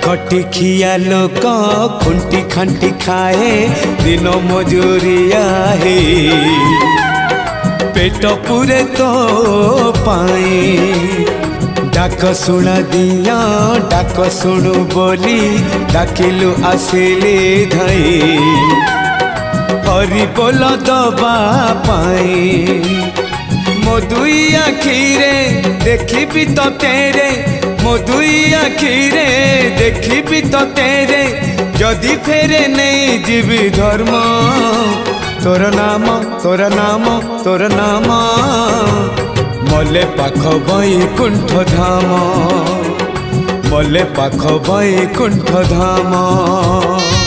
खटी खिया लोक खुंटी खंटी खाए दिन मजूरिया है पेट पूरे तो पाए डाक शुणा दिया डाक शुणु बोली डाकिलु आसिले धाई हरि बोल दबा पाए मो दुई आखिरे देखी तो तेरे मो दुई आखिरे देखी तो तेरे जदि फेरे नहीं जीवी धर्म तोर नाम तोर नाम तोर नाम मले पाख बैकुंठ धाम मले पाख बैकुंठ धाम।